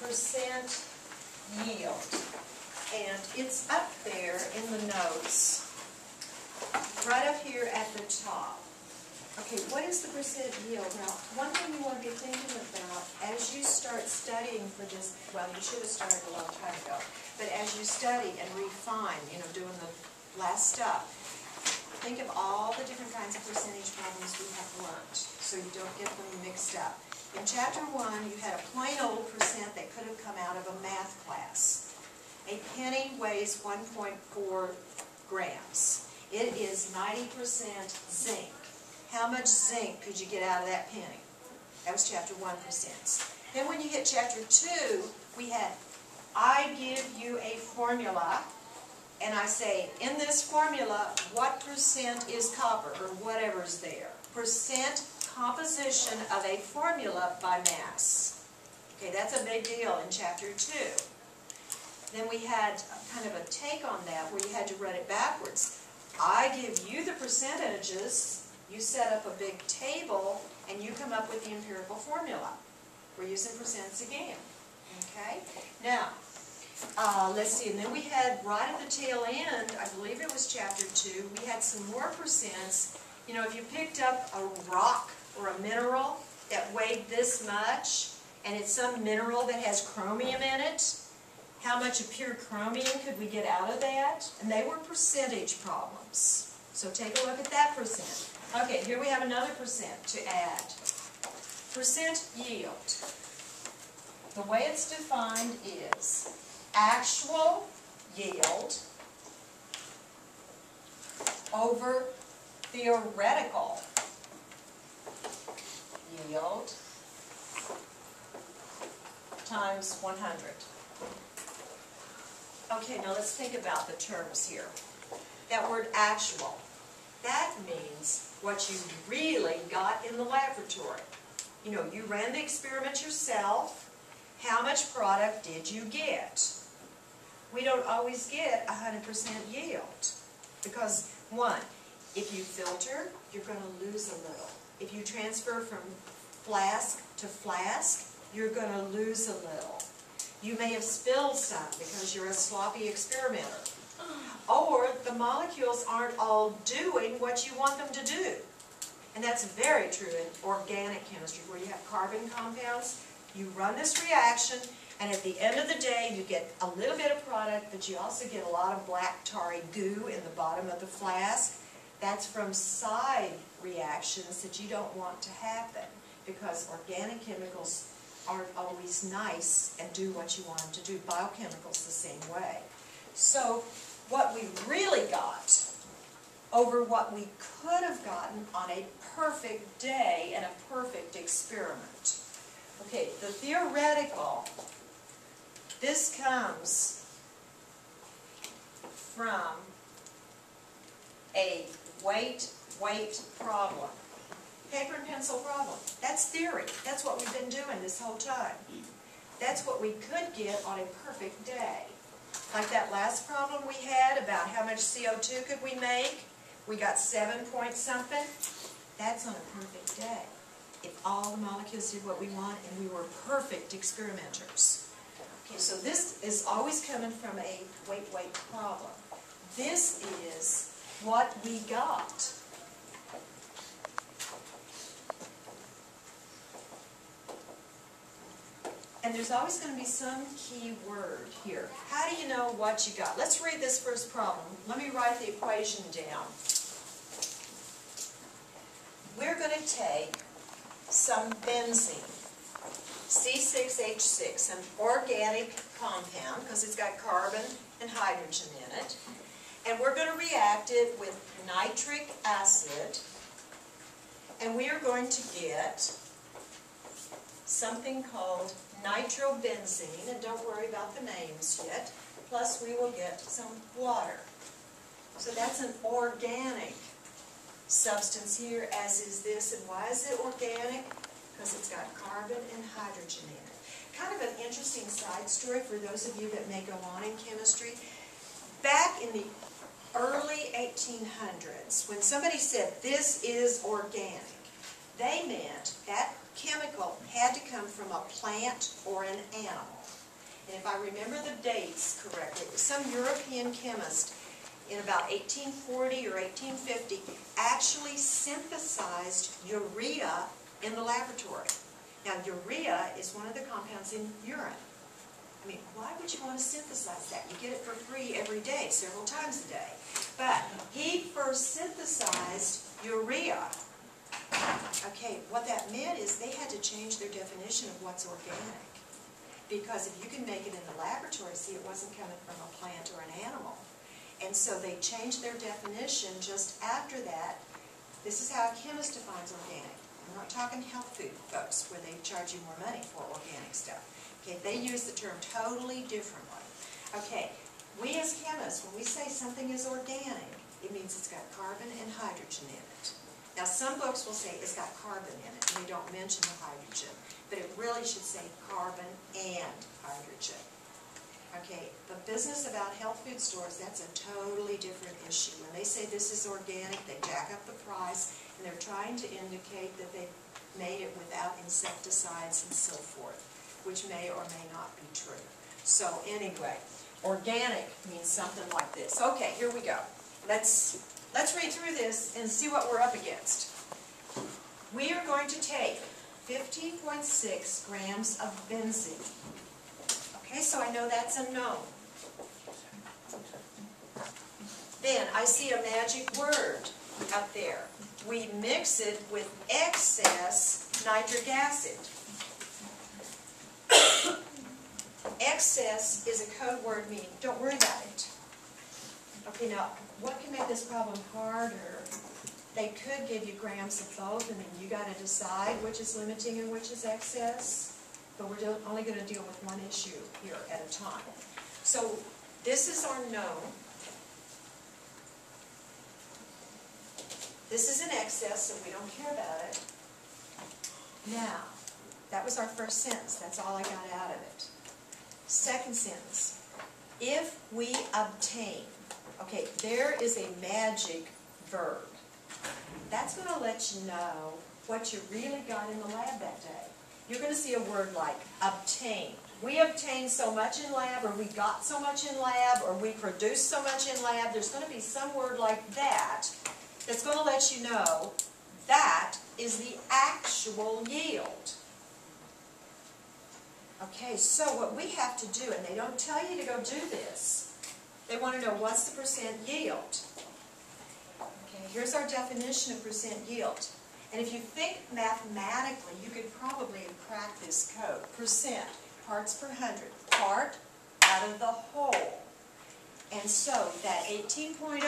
percent yield. And it's up there in the notes, right up here at the top. Okay, what is the percent yield? Now, one thing you want to be thinking about as you start studying for this, well, you should have started a long time ago, but as you study and refine, doing the last stuff, think of all the different kinds of percentage problems we have learned, so you don't get them mixed up. In Chapter 1, you had a plain old percent that could have come out of a math class. A penny weighs 1.4 grams. It is 90% zinc. How much zinc could you get out of that penny? That was Chapter 1 percents. Then when you hit Chapter 2, we had, I give you a formula, and I say, in this formula, what percent is copper, or whatever's there. Percent composition of a formula by mass. Okay, that's a big deal in Chapter 2. Then we had kind of a take on that where you had to read it backwards. I give you the percentages, you set up a big table, and you come up with the empirical formula. We're using percents again. Okay? Now, let's see, and then we had right at the tail end, I believe it was Chapter 2, we had some more percents. If you picked up a rock or a mineral that weighed this much, and it's some mineral that has chromium in it, how much of pure chromium could we get out of that? And they were percentage problems. So take a look at that percent. Okay, here we have another percent to add. Percent yield. The way it's defined is actual yield over theoretical yield times 100. Okay, now let's think about the terms here. That word actual, that means what you really got in the laboratory. You ran the experiment yourself. How much product did you get? We don't always get 100% yield because, one, if you filter, you're going to lose a little. If you transfer from flask to flask, you're going to lose a little. You may have spilled some because you're a sloppy experimenter. Or the molecules aren't all doing what you want them to do. And that's very true in organic chemistry, where you have carbon compounds. You run this reaction, and at the end of the day, you get a little bit of product, but you also get a lot of black tarry goo in the bottom of the flask. That's from side reactions that you don't want to happen, because organic chemicals aren't always nice and do what you want them to do. Biochemicals the same way. So what we really got over what we could have gotten on a perfect day and a perfect experiment. Okay, the theoretical, this comes from a weight problem. Paper and pencil problem. That's theory. That's what we've been doing this whole time. That's what we could get on a perfect day. Like that last problem we had about how much CO2 could we make. We got 7 point something. That's on a perfect day. If all the molecules did what we want and we were perfect experimenters. Okay, so this is always coming from a weight problem. This is what we got. And there's always going to be some key word here. How do you know what you got? Let's read this first problem. Let me write the equation down. We're going to take some benzene, C6H6, an organic compound, because it's got carbon and hydrogen in it. And we're going to react it with nitric acid, and we are going to get something called nitrobenzene, and don't worry about the names yet, plus we will get some water. So that's an organic substance here, as is this. And why is it organic? Because it's got carbon and hydrogen in it. Kind of an interesting side story for those of you that may go on in chemistry. Back in the early 1800s, when somebody said this is organic, they meant that chemical had to come from a plant or an animal. And if I remember the dates correctly, some European chemist in about 1840 or 1850 actually synthesized urea in the laboratory. Now, urea is one of the compounds in urine. I mean, why would you want to synthesize that? You get it for free every day, several times a day. But he first synthesized urea. Okay, what that meant is they had to change their definition of what's organic. Because if you can make it in the laboratory, see, it wasn't coming from a plant or an animal. And so they changed their definition just after that. This is how a chemist defines organic. I'm not talking health food, folks, where they charge you more money for organic stuff. Okay, they use the term totally differently. Okay, we as chemists, when we say something is organic, it means it's got carbon and hydrogen in it. Now, some books will say it's got carbon in it, and they don't mention the hydrogen. But it really should say carbon and hydrogen. Okay, the business about health food stores, that's a totally different issue. When they say this is organic, they jack up the price, and they're trying to indicate that they made it without insecticides and so forth, which may or may not be true. So anyway, organic means something like this. Okay, here we go. Let's read through this and see what we're up against. We are going to take 15.6 grams of benzene. Okay, so I know that's a known. Then I see a magic word up there. We mix it with excess nitric acid. Excess is a code word meaning don't worry about it. Okay, now what can make this problem harder? They could give you grams of both, and then you got to decide which is limiting and which is excess. But we're only going to deal with one issue here at a time. So this is our known. This is an excess, so we don't care about it. Now, that was our first sentence. That's all I got out of it. Second sentence. If we obtain. Okay, there is a magic verb. That's going to let you know what you really got in the lab that day. You're going to see a word like obtain. We obtained so much in lab, or we got so much in lab, or we produced so much in lab. There's going to be some word like that that's going to let you know that is the actual yield. Okay, so what we have to do, and they don't tell you to go do this, they want to know what's the percent yield. Okay, here's our definition of percent yield. And if you think mathematically, you could probably crack this code. Percent, parts per hundred, part out of the whole. And so that 18.0,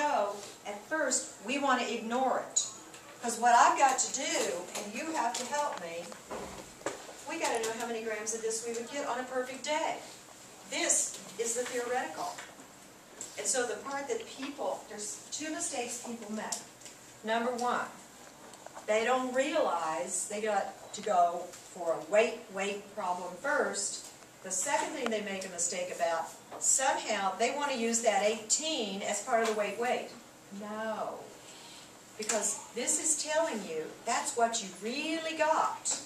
at first, we want to ignore it. Because what I've got to do, and you have to help me, we got to know how many grams of this we would get on a perfect day. This is the theoretical. And so the part that people, there's two mistakes people make. Number one, they don't realize they got to go for a weight problem first. The second thing they make a mistake about, somehow they want to use that 18 as part of the weight. No. Because this is telling you that's what you really got.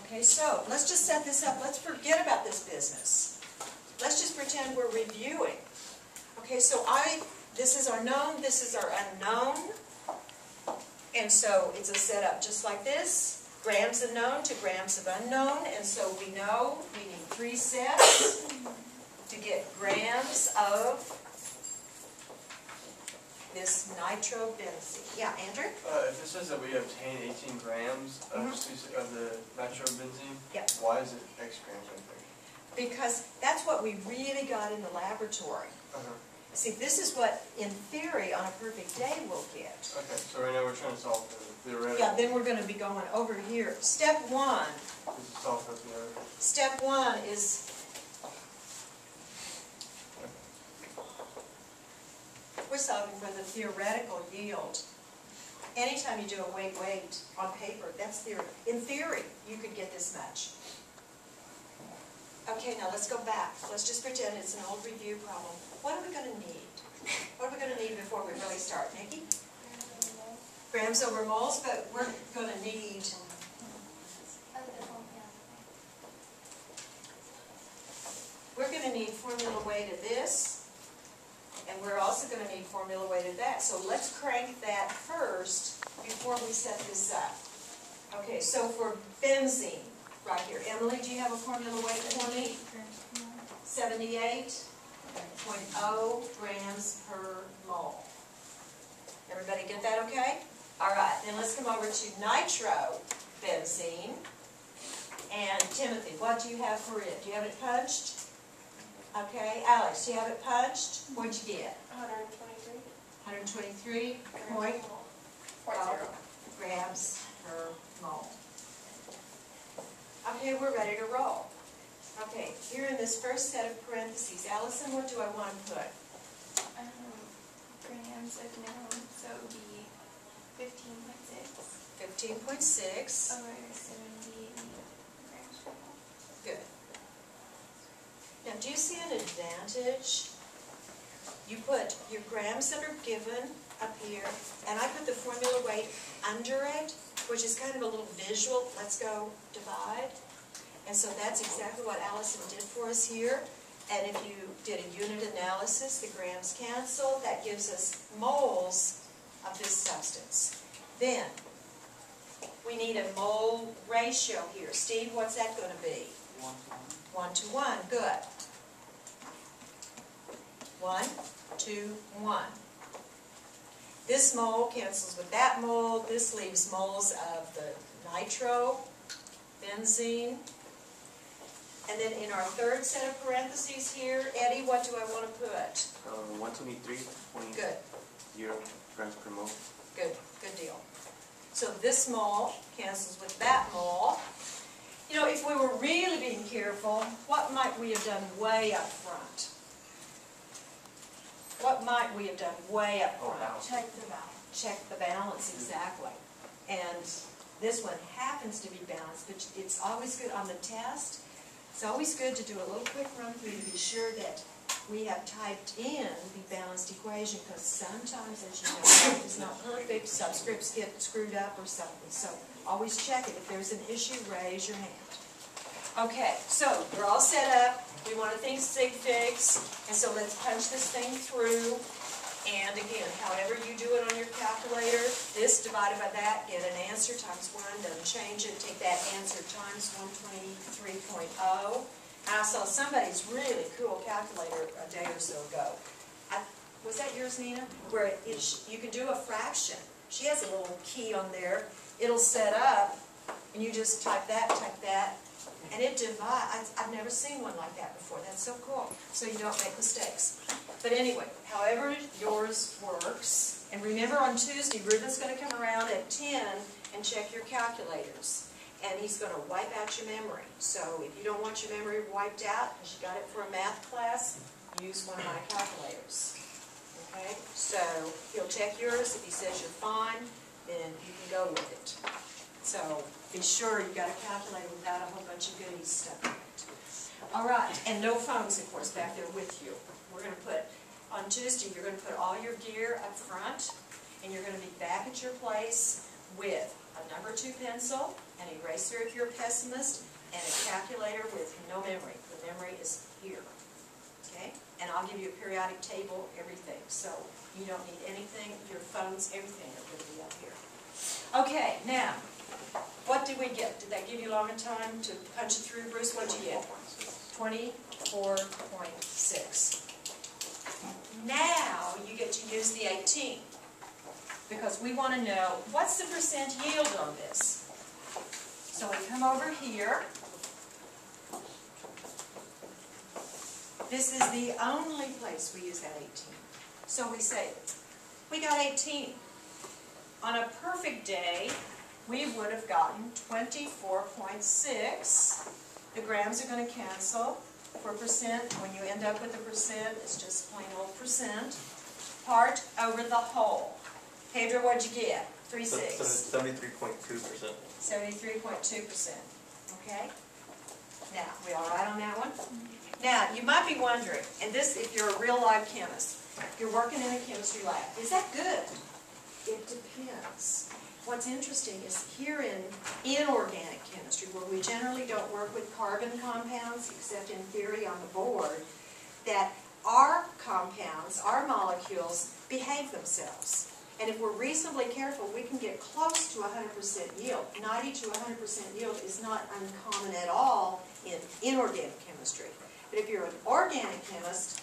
Okay, so let's just set this up. Let's forget about this business. Let's just pretend we're reviewing. Okay, so this is our known, this is our unknown. And so it's a setup just like this. Grams of known to grams of unknown. And so we know we need 3 sets to get grams of this nitrobenzene. Yeah, Andrew? If it says that we obtain 18 grams of the nitrobenzene, yep. Why is it X grams, I think? Because that's what we really got in the laboratory. See, this is what, in theory, on a perfect day we'll get. Okay, so right now we're trying to solve the theoretical. Yeah, then we're going to be going over here. Step 1. This is solve the theoretical. Step 1 is, we're solving for the theoretical yield. Anytime you do a weight on paper, that's theory. In theory, you could get this much. Okay, now let's go back. Let's just pretend it's an old review problem. What are we going to need? What are we going to need before we really start, Nikki? Grams over moles, but we're going to need gonna need formula weighted this, and we're also gonna need formula weighted that. So let's crank that first before we set this up. Okay, so for benzene, right here, Emily, do you have a formula weighted for me? 78.0 grams per mole. Everybody get that okay? All right, then let's come over to nitrobenzene. And Timothy, what do you have for it? Do you have it punched? Okay, Alex, do you have it punched? What'd you get? 123. 123.0 grams per mole. Okay, we're ready to roll. Okay, here in this first set of parentheses, Allison, what do I want to put? Grams of known, so it would be 15.6. 15.6. Or 78 grams per mole. Good. Now, do you see an advantage? You put your grams that are given up here, and I put the formula weight under it, which is kind of a little visual. Let's go divide. And so that's exactly what Allison did for us here. And if you did a unit analysis, the grams cancel. That gives us moles of this substance. Then, we need a mole ratio here. Steve, what's that going to be? 1 to 1. Good. 1 to 1. This mole cancels with that mole. This leaves moles of the nitrobenzene. And then in our third set of parentheses here, Eddie, what do I want to put? 123.0 Good. grams per mole. Good. Good deal. So this mole cancels with that mole. You know, if we were really being careful, what might we have done way up front? What might we have done way up front? Check the balance. Check the balance, exactly. And this one happens to be balanced, but it's always good on the test. It's always good to do a little quick run through to be sure that we have typed in the balanced equation, because sometimes, as you know, it's not perfect, subscripts get screwed up or something. So always check it. If there's an issue, raise your hand. Okay, so we're all set up. We want to think sig figs, and so let's punch this thing through. And again, however you do it on your calculator, this divided by that, get an answer times 1, doesn't change it. Take that answer times 123.0. I saw somebody's really cool calculator a day or so ago. Was that yours, Nina? Where you can do a fraction. She has a little key on there. It'll set up, and you just type that, and it divides. I've never seen one like that before. That's so cool. So you don't make mistakes. But anyway, however yours works, and remember on Tuesday, Ruben's going to come around at 10 and check your calculators. And he's going to wipe out your memory. So if you don't want your memory wiped out, because you got it for a math class, use one of my calculators. Okay? So he'll check yours. If he says you're fine, then you can go with it. So be sure you've got a calculator without a whole bunch of goodies stuck in it. All right, and no phones, of course, back there with you. We're going to put, on Tuesday, you're going to put all your gear up front, and you're going to be back at your place with a number 2 pencil, an eraser if you're a pessimist, and a calculator with no memory. The memory is here. Okay? And I'll give you a periodic table, everything. So you don't need anything, your phones, everything are going to be up here. Okay, now, what did we get? Did that give you long a time to punch it through, Bruce? What did you get? 24.6. Now you get to use the 18, because we want to know what's the percent yield on this. So we come over here. This is the only place we use that 18. So we say, we got 18. On a perfect day, we would have gotten 24.6. The grams are going to cancel. For percent, when you end up with a percent, it's just plain old percent. Part over the whole. Pedro, what'd you get? 3.6. 73.2%. 73.2%. Okay? Now, we all right on that one? Now, you might be wondering, and this, if you're a real live chemist, you're working in a chemistry lab. Is that good? It depends. what's interesting is here in inorganic chemistry, where we generally don't work with carbon compounds, except in theory on the board, that our compounds, our molecules, behave themselves. And if we're reasonably careful, we can get close to 100% yield. 90 to 100% yield is not uncommon at all in inorganic chemistry. But if you're an organic chemist,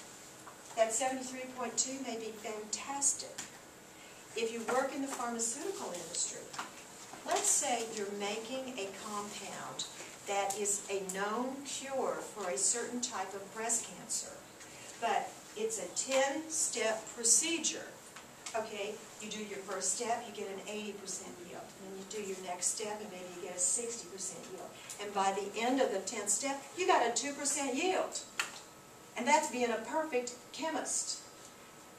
that 73.2 may be fantastic. If you work in the pharmaceutical industry, let's say you're making a compound that is a known cure for a certain type of breast cancer, but it's a 10-step procedure. Okay, you do your first step, you get an 80% yield. And then you do your next step, and maybe you get a 60% yield. And by the end of the 10th step, you got a 2% yield. And that's being a perfect chemist.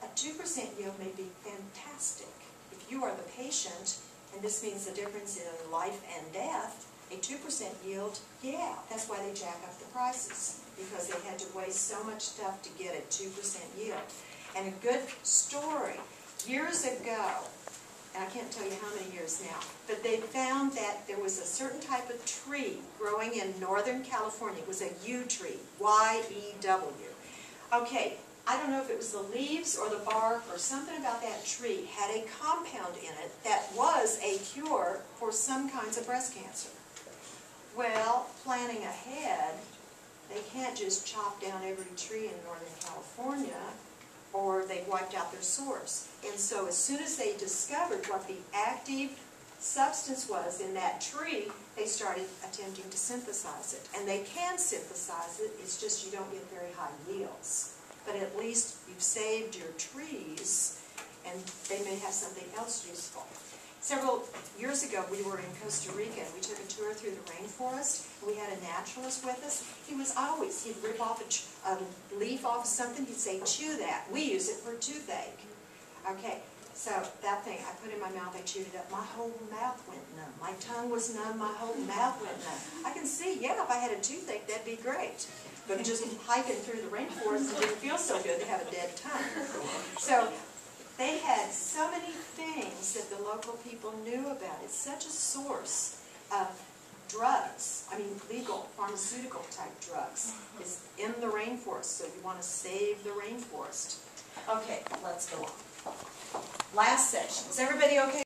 A 2% yield may be fantastic. If you are the patient, and this means the difference in life and death, a 2% yield, yeah, that's why they jack up the prices, because they had to waste so much stuff to get a 2% yield. And a good story, years ago, and I can't tell you how many years now, but they found that there was a certain type of tree growing in Northern California. It was a yew tree, Y-E-W. Okay, I don't know if it was the leaves or the bark or something about that tree had a compound in it that was a cure for some kinds of breast cancer. Well, planning ahead, they can't just chop down every tree in Northern California, or they wiped out their source. And so as soon as they discovered what the active substance was in that tree, they started attempting to synthesize it. And they can synthesize it, it's just you don't get very high yields. But at least you've saved your trees, and they may have something else useful. Several years ago, we were in Costa Rica, and we took a tour through the rainforest. We had a naturalist with us. He'd rip off a leaf off of something, he'd say, chew that. We use it for toothache. Okay, so that thing, I put it in my mouth, I chewed it up. My whole mouth went numb. My tongue was numb, my whole mouth went numb. I can see, yeah, if I had a toothache, that'd be great. But just hiking through the rainforest, it didn't feel so good to have a dead tongue. So they had so many things that the local people knew about. It's such a source of drugs, I mean legal pharmaceutical type drugs, is in the rainforest, so you want to save the rainforest. Okay, let's go on. Last section. Is everybody okay?